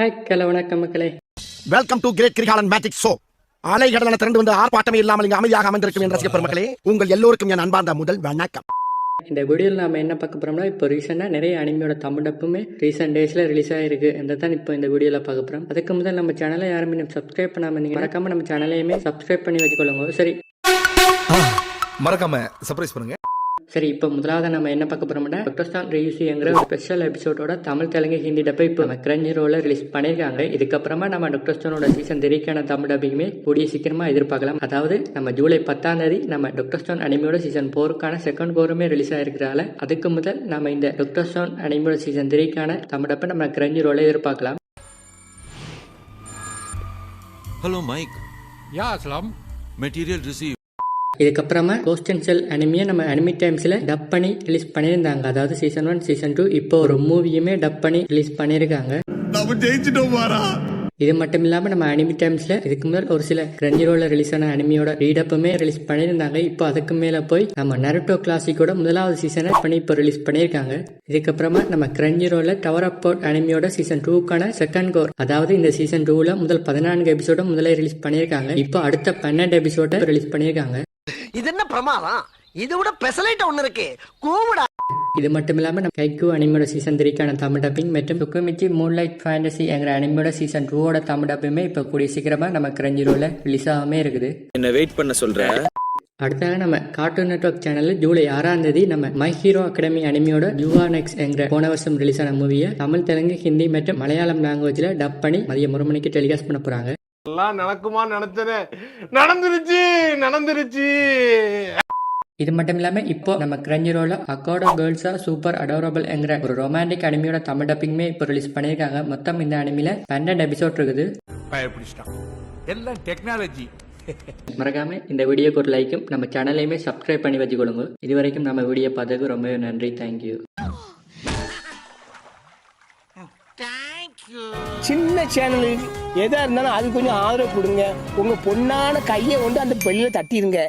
Hi கல வணக்கம் மக்களே. Welcome to great Kirikalan magic show. அலைகடலான திரண்டு வந்து ஆர்ப்பாட்டமே இல்லாமல் இங்கு அமைதியாக அமர்ந்திருக்கும் என் ரசிக பெருமக்களே, உங்கள் எல்லோருக்கும் என் அன்பார்ந்த முதல் வணக்கம். இந்த வீடியோவில் நம்ம என்ன பார்க்க போறோம்னா, இப்போ ரீசெண்டாக நிறைய அனிமையோட தமிழ் டப்புமே ரீசெண்ட் டேஸில் ரிலீஸ் ஆகிருக்கு. தான் இப்போ இந்த வீடியோவில் பார்க்க போகிறோம். அதுக்கு முதல் நம்ம சேனலை யாருமே சப்ஸ்கிரைப் பண்ணாமல் இருந்தீங்க, மறக்காம நம்ம சேனலையுமே சப்ஸ்கிரைப் பண்ணி வச்சுக்கொள்ளுங்க. சரி, மறக்காம சர்ப்ரைஸ் பண்ணுங்க. சரி, இப்போ முதலாவது நம்ம என்ன பார்க்க போறோம்னா, டாக்டர் ஸ்டான் ரியூசிங்கிற ஒரு ஸ்பெஷல் எபிசோடோட தமிழ், தெலுங்கு, ஹிந்தி டப்பை இப்போ நம்ம கிரஞ்சி ரோல ரிலீஸ் பண்ணியிருக்காங்க. இதுக்கப்புறமா நம்ம டாக்டர் ஸ்டானோட சீசன் 3க்கான தமிழ் டப்பிங்குமே கூடிய சீக்கிரமா எதிர்பார்க்கலாம். அதாவது நம்ம ஜூலை 10ஆம் தேதி நம்ம டாக்டர் ஸ்டான் அனிமையோட சீசன் 4க்கான செகண்ட் கோருமே ரிலீஸ் ஆயிருக்கிறதால அதுக்கு முதல் நம்ம இந்த டாக்டர் ஸ்டான் அனிமையோட சீசன் 3க்கான தமிழ் டப்பை நம்ம கிரஞ்சி ரோல எதிர்பார்க்கலாம். Hello Mike. Yeah, Aslam. Material received. இதுக்கப்புறமா கோஸ்ட் அண்ட் ஷெல் அனிமையை நம்ம அனிமி டைம்ஸ்ல டப் பண்ணி ரிலீஸ் பண்ணியிருந்தாங்க. அதாவது சீசன் 1 சீசன் 2 இப்போ ஒரு மூவியுமே டப் பண்ணி ரிலீஸ் பண்ணியிருக்காங்க. இது மட்டும் இல்லாம நம்ம அனிமி டைம்ஸ்ல இதுக்கு முதல் ஒரு சில கிரஞ்சி ரோல ரிலீஸ் ஆன அனிமியோட ரீடப்புமே ரிலீஸ் பண்ணியிருந்தாங்க. இப்போ அதுக்கு மேல போய் நம்ம நருட்டோ கிளாசிக்கோட முதலாவது சீசனை பண்ணி இப்போ ரிலீஸ் பண்ணியிருக்காங்க. இதுக்கப்புறமா நம்ம கிரஞ்சி ரோல டவர் அப் போர்ட் அனிமியோட சீசன் 2க்கான செகண்ட் கோர், அதாவது இந்த சீசன் 2ல முதல் 14 எபிசோட முதல்ல ரிலீஸ் பண்ணியிருக்காங்க. இப்போ அடுத்த 12 எபிசோட ரிலீஸ் பண்ணியிருக்காங்க. இது என்ன பிரமாதம்? இது விட பெசலைட் ஒண்ணு இருக்கு, கூவுடா. இது மட்டும் இல்லாம நம்ம கைக்கு அனிமையோட சீசன் 3க்கான தமிழ் டப்பிங் மற்றும் டுக்குமிச்சி மூன்லைட் ஃபேண்டசி என்கிற அனிமையோட சீசன் 2ஓட தமிழ் டப்புமே இப்போ கூடிய சீக்கிரமா நம்ம கிரஞ்சி ரோல ரிலீஸ் ஆகாமே இருக்குது. என்ன வெயிட் பண்ண சொல்ற? அடுத்ததாக நம்ம கார்ட்டூன் நெட்வொர்க் சேனல்ல ஜூலை 6ஆம் தேதி நம்ம மை ஹீரோ அகாடமி அனிமையோட யுவா நெக்ஸ் என்கிற போன வருஷம் ரிலீஸ் ஆன மூவியை தமிழ், தெலுங்கு, ஹிந்தி மற்றும் மலையாளம் லாங்குவேஜ்ல டப் பண்ணி மதியம் 1 மணிக்கு டெலிகாஸ்ட் பண்ண போறாங்க. எல்லாம் நடக்குமா நினைச்சேன், நடந்துருச்சு. இது மட்டும் இல்லாம இப்போ நம்ம கிரஞ்சி ரோல அக்கார்டோ கேர்ள்ஸா சூப்பர் அடோரபிள் என்கிற ஒரு ரொமான்டிக் அனிமையோட தமிழ் டப்பிங்குமே இப்போ ரிலீஸ் பண்ணியிருக்காங்க. மொத்தம் இந்த அனிமில 12 எபிசோட் இருக்குது. எல்லாம் டெக்னாலஜி. மறக்காம இந்த வீடியோக்கு ஒரு லைக்கும் நம்ம சேனலையுமே சப்ஸ்கிரைப் பண்ணி வச்சுக்கொள்ளுங்க. இது வரைக்கும் நம்ம வீடியோ பார்த்ததுக்கு ரொம்பவே நன்றி. தேங்க்யூ. சின்ன சேனலுக்கு எதா இருந்தாலும் அது கொஞ்சம் ஆதரவு கொடுங்க. உங்க பொண்ணான கையை கொண்டு அந்த பெல்லில தட்டிடுங்க.